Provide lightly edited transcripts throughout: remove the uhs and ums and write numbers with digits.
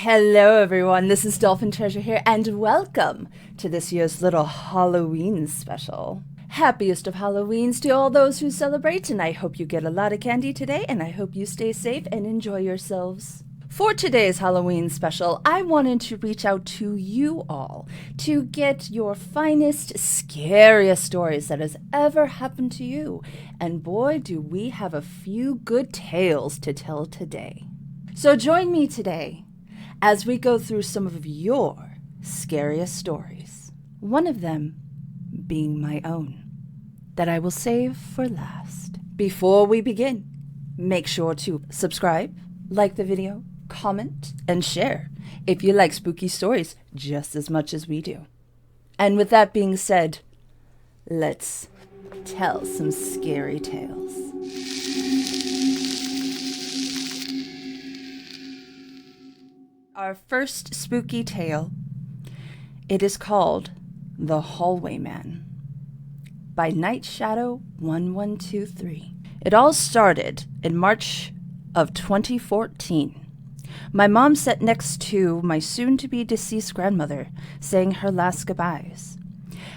Hello everyone, this is Dolphin Treasure here, and welcome to this year's little Halloween special. Happiest of Halloweens to all those who celebrate, and I hope you get a lot of candy today, and I hope you stay safe and enjoy yourselves. For today's Halloween special, I wanted to reach out to you all to get your finest, scariest stories that has ever happened to you. And boy, do we have a few good tales to tell today. So join me today as we go through some of your scariest stories. One of them being my own, that I will save for last. Before we begin, make sure to subscribe, like the video, comment, and share if you like spooky stories just as much as we do. And with that being said, let's tell some scary tales. Our first spooky tale, it is called The Hallway Man by Night Shadow 1123. It all started in March of 2014. My mom sat next to my soon-to-be deceased grandmother, saying her last goodbyes.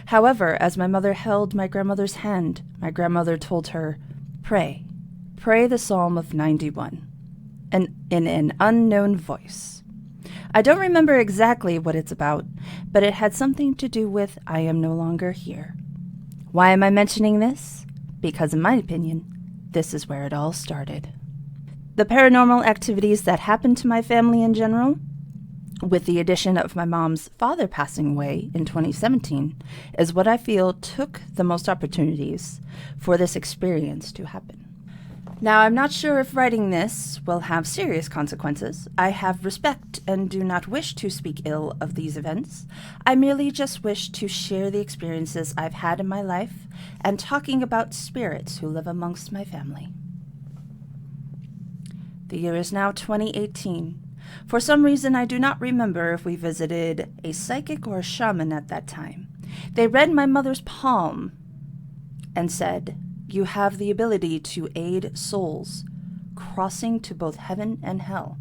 However, as my mother held my grandmother's hand, my grandmother told her, pray the Psalm of 91, and in an unknown voice. I don't remember exactly what it's about, but it had something to do with I am no longer here. Why am I mentioning this? Because in my opinion, this is where it all started. The paranormal activities that happened to my family in general, with the addition of my mom's father passing away in 2017, is what I feel took the most opportunities for this experience to happen. Now, I'm not sure if writing this will have serious consequences. I have respect and do not wish to speak ill of these events. I merely just wish to share the experiences I've had in my life and talking about spirits who live amongst my family. The year is now 2018. For some reason, I do not remember if we visited a psychic or a shaman at that time. They read my mother's palm and said, "You have the ability to aid souls crossing to both heaven and hell.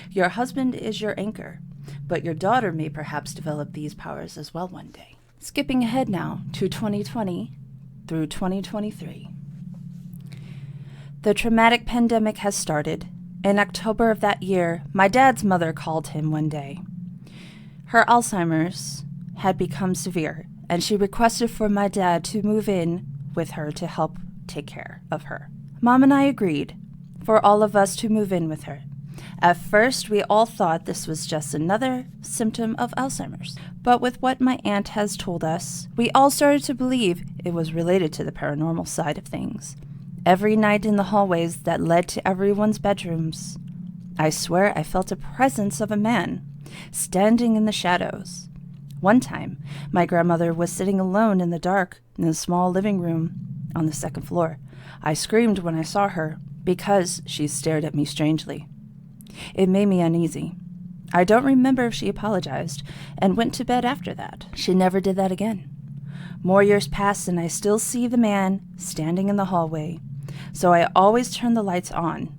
Your husband is your anchor, but your daughter may perhaps develop these powers as well one day." Skipping ahead now to 2020 through 2023. The traumatic pandemic has started. In October of that year, my dad's mother called him one day. Her Alzheimer's had become severe, and she requested for my dad to move in with her to help take care of her. Mom and I agreed for all of us to move in with her. At first, we all thought this was just another symptom of Alzheimer's. But with what my aunt has told us, we all started to believe it was related to the paranormal side of things. Every night in the hallways that led to everyone's bedrooms, I swear I felt a presence of a man standing in the shadows. One time, my grandmother was sitting alone in the dark in a small living room on the second floor. I screamed when I saw her because she stared at me strangely. It made me uneasy. I don't remember if she apologized and went to bed after that. She never did that again. More years passed and I still see the man standing in the hallway, so I always turn the lights on.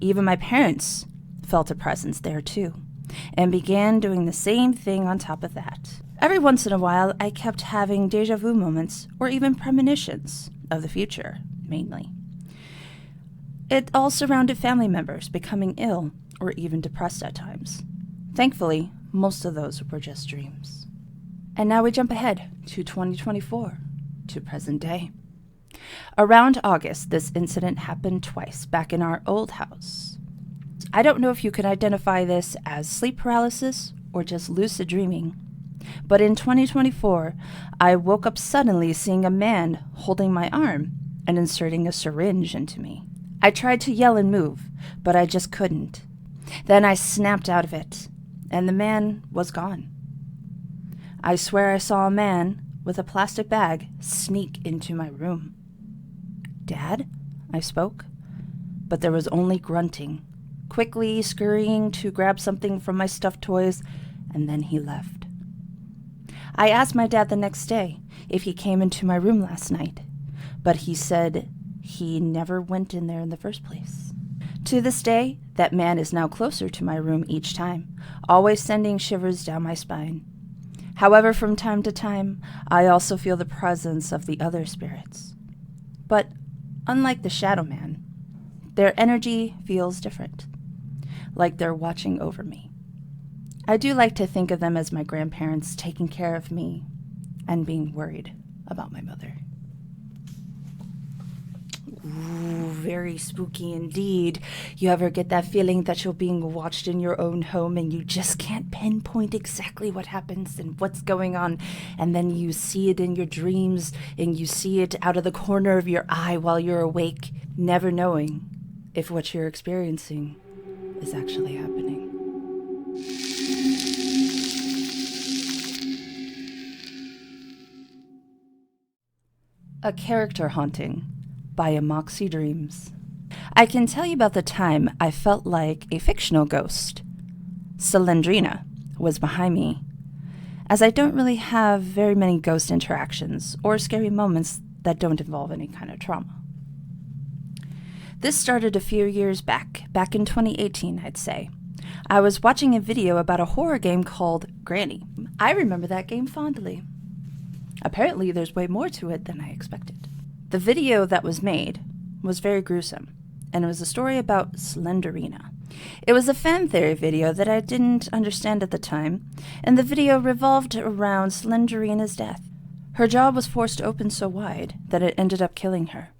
Even my parents felt a presence there too, and began doing the same thing on top of that. Every once in a while, I kept having deja vu moments or even premonitions of the future, mainly. It all surrounded family members becoming ill or even depressed at times. Thankfully, most of those were just dreams. And now we jump ahead to 2024, to present day. Around August, this incident happened twice back in our old house. I don't know if you can identify this as sleep paralysis or just lucid dreaming, but in 2024, I woke up suddenly seeing a man holding my arm and inserting a syringe into me. I tried to yell and move, but I just couldn't. Then I snapped out of it, and the man was gone. I swear I saw a man with a plastic bag sneak into my room. "Dad?" I spoke, but there was only grunting, quickly scurrying to grab something from my stuffed toys, and then he left. I asked my dad the next day if he came into my room last night, but he said he never went in there in the first place. To this day, that man is now closer to my room each time, always sending shivers down my spine. However, from time to time, I also feel the presence of the other spirits. But unlike the Shadow Man, their energy feels different, like they're watching over me. I do like to think of them as my grandparents taking care of me and being worried about my mother. Ooh, very spooky indeed. You ever get that feeling that you're being watched in your own home and you just can't pinpoint exactly what happens and what's going on, and then you see it in your dreams and you see it out of the corner of your eye while you're awake, never knowing if what you're experiencing is actually happening. A Character Haunting by Amoxie Dreams. I can tell you about the time I felt like a fictional ghost, Cylindrina, was behind me, as I don't really have very many ghost interactions or scary moments that don't involve any kind of trauma. This started a few years back in 2018, I'd say. I was watching a video about a horror game called Granny. I remember that game fondly. Apparently, there's way more to it than I expected. The video that was made was very gruesome, and it was a story about Cylindrina. It was a fan theory video that I didn't understand at the time, and the video revolved around Cylindrina's death. Her jaw was forced open so wide that it ended up killing her.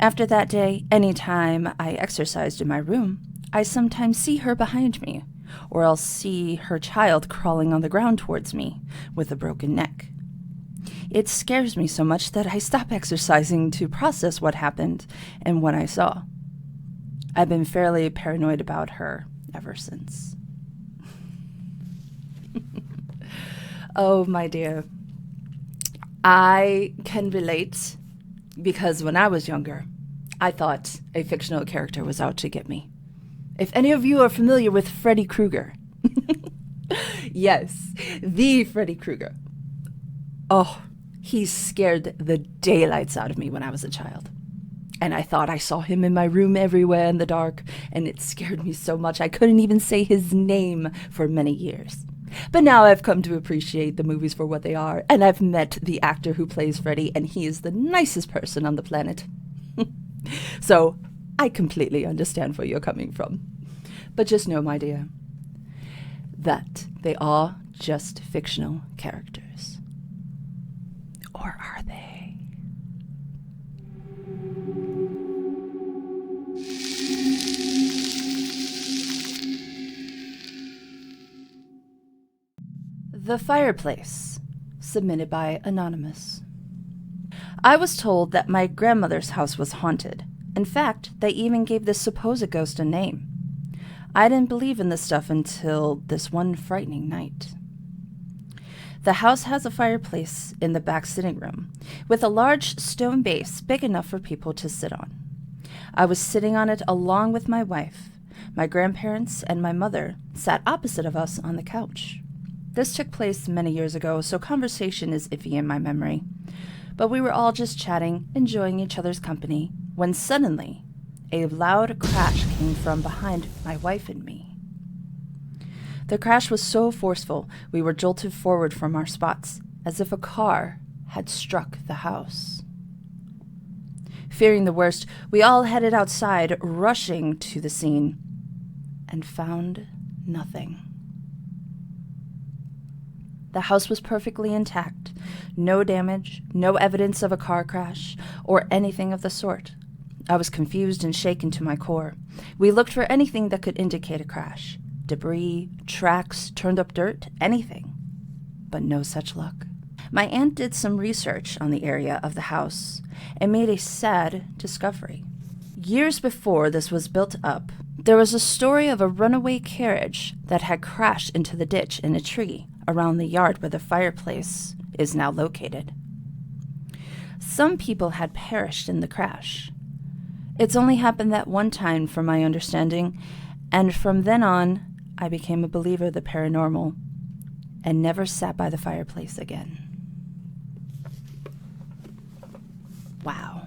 After that day, any time I exercised in my room, I sometimes see her behind me, or I'll see her child crawling on the ground towards me with a broken neck. It scares me so much that I stop exercising to process what happened and what I saw. I've been fairly paranoid about her ever since. Oh, my dear. I can relate because when I was younger, I thought a fictional character was out to get me. If any of you are familiar with Freddy Krueger. Yes, the Freddy Krueger. Oh, he scared the daylights out of me when I was a child. And I thought I saw him in my room everywhere in the dark, and it scared me so much I couldn't even say his name for many years. But now I've come to appreciate the movies for what they are, and I've met the actor who plays Freddy, and he is the nicest person on the planet. So I completely understand where you're coming from. But just know, my dear, that they are just fictional characters. Or are they? The Fireplace, submitted by Anonymous. I was told that my grandmother's house was haunted. In fact, they even gave this supposed ghost a name. I didn't believe in this stuff until this one frightening night. The house has a fireplace in the back sitting room, with a large stone base big enough for people to sit on. I was sitting on it along with my wife. My grandparents and my mother sat opposite of us on the couch. This took place many years ago, so conversation is iffy in my memory. But we were all just chatting, enjoying each other's company, when suddenly a loud crash came from behind my wife and me. The crash was so forceful, we were jolted forward from our spots, as if a car had struck the house. Fearing the worst, we all headed outside, rushing to the scene, and found nothing. The house was perfectly intact, no damage, no evidence of a car crash, or anything of the sort. I was confused and shaken to my core. We looked for anything that could indicate a crash. Debris, tracks, turned up dirt, anything. But no such luck. My aunt did some research on the area of the house and made a sad discovery. Years before this was built up, there was a story of a runaway carriage that had crashed into the ditch in a tree around the yard where the fireplace is now located. Some people had perished in the crash. It's only happened that one time, from my understanding, and from then on, I became a believer of the paranormal and never sat by the fireplace again. Wow,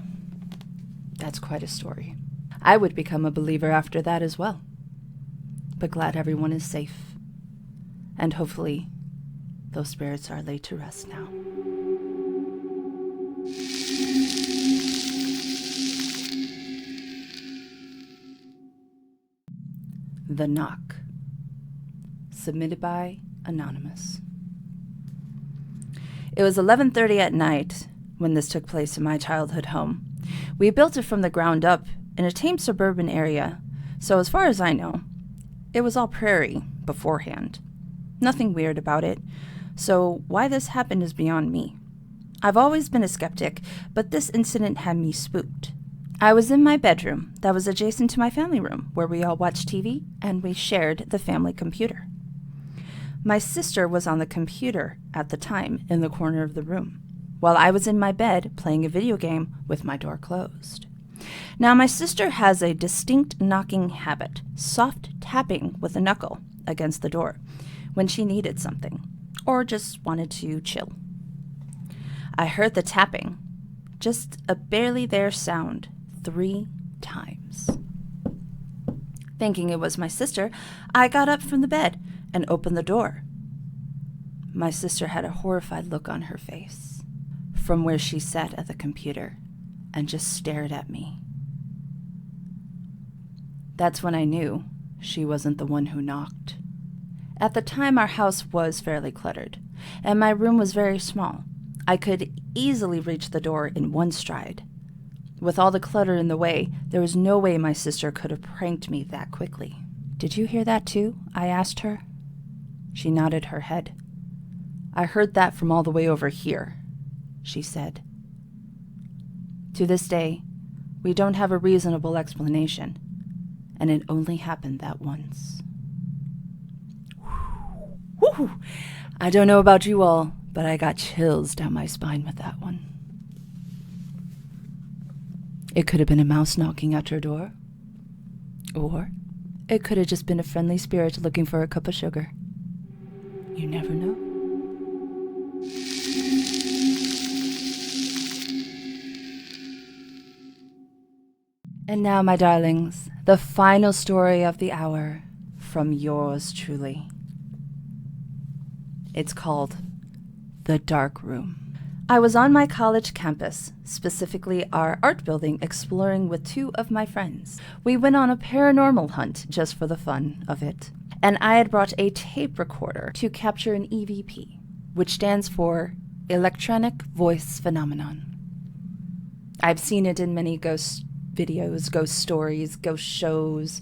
that's quite a story. I would become a believer after that as well. But glad everyone is safe. And hopefully, those spirits are laid to rest now. The Knock. Submitted by Anonymous. It was 11:30 at night when this took place in my childhood home. We built it from the ground up in a tame suburban area, so as far as I know, it was all prairie beforehand. Nothing weird about it, so why this happened is beyond me. I've always been a skeptic, but this incident had me spooked. I was in my bedroom that was adjacent to my family room, where we all watched TV and we shared the family computer. My sister was on the computer at the time in the corner of the room, while I was in my bed playing a video game with my door closed. Now, my sister has a distinct knocking habit, soft tapping with a knuckle against the door when she needed something or just wanted to chill. I heard the tapping, just a barely there sound, 3 times. Thinking it was my sister, I got up from the bed and opened the door. My sister had a horrified look on her face from where she sat at the computer and just stared at me. That's when I knew she wasn't the one who knocked. At the time, our house was fairly cluttered, and my room was very small. I could easily reach the door in one stride. With all the clutter in the way, there was no way my sister could have pranked me that quickly. "Did you hear that too?" I asked her. She nodded her head. "I heard that from all the way over here," she said. To this day, we don't have a reasonable explanation, and it only happened that once. Whew. I don't know about you all, but I got chills down my spine with that one. It could have been a mouse knocking at your door, or it could have just been a friendly spirit looking for a cup of sugar. You never know. And now, my darlings, the final story of the hour from yours truly. It's called The Dark Room. I was on my college campus, specifically our art building, exploring with 2 of my friends. We went on a paranormal hunt just for the fun of it, and I had brought a tape recorder to capture an EVP, which stands for Electronic Voice Phenomenon. I've seen it in many ghost videos, ghost stories, ghost shows,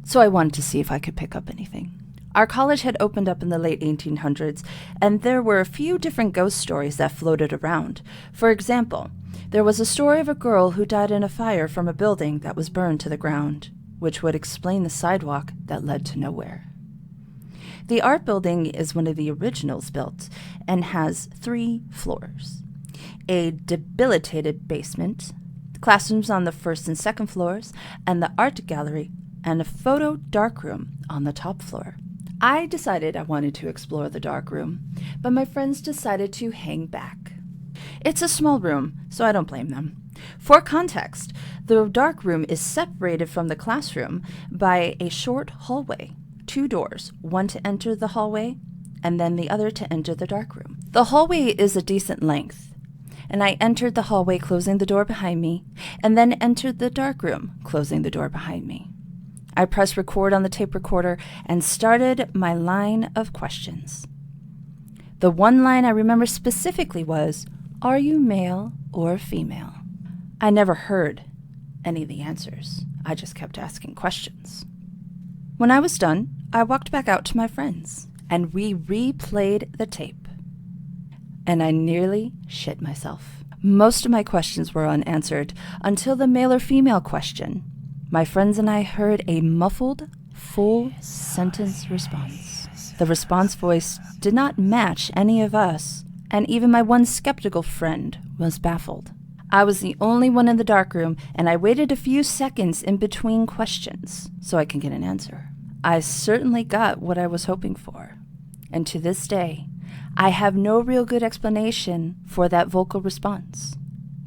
so I wanted to see if I could pick up anything. Our college had opened up in the late 1800s, and there were a few different ghost stories that floated around. For example, there was a story of a girl who died in a fire from a building that was burned to the ground, which would explain the sidewalk that led to nowhere. The art building is one of the originals built and has 3 floors. A debilitated basement, classrooms on the 1st and 2nd floors, and the art gallery, and a photo darkroom on the top floor. I decided I wanted to explore the dark room, but my friends decided to hang back. It's a small room, so I don't blame them. For context, the dark room is separated from the classroom by a short hallway, 2 doors, one to enter the hallway, and then the other to enter the dark room. The hallway is a decent length, and I entered the hallway closing the door behind me, and then entered the dark room closing the door behind me. I pressed record on the tape recorder and started my line of questions. The one line I remember specifically was, "Are you male or female?" I never heard any of the answers. I just kept asking questions. When I was done, I walked back out to my friends, and we replayed the tape. And I nearly shit myself. Most of my questions were unanswered until the male or female question. My friends and I heard a muffled, full sentence response. The response voice did not match any of us, and even my one skeptical friend was baffled. I was the only one in the darkroom, and I waited a few seconds in between questions so I could get an answer. I certainly got what I was hoping for, and to this day, I have no real good explanation for that vocal response.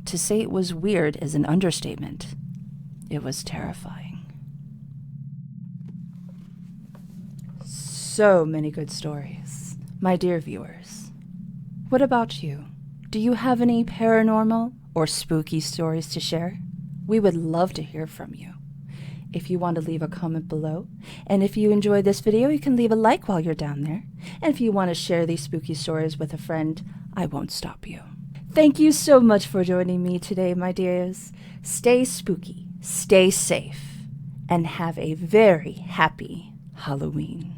To say it was weird is an understatement. It was terrifying. So many good stories, my dear viewers. What about you? Do you have any paranormal or spooky stories to share? We would love to hear from you. If you want to leave a comment below, and if you enjoyed this video, you can leave a like while you're down there. And if you want to share these spooky stories with a friend, I won't stop you. Thank you so much for joining me today, my dears. Stay spooky, stay safe, and have a very happy Halloween.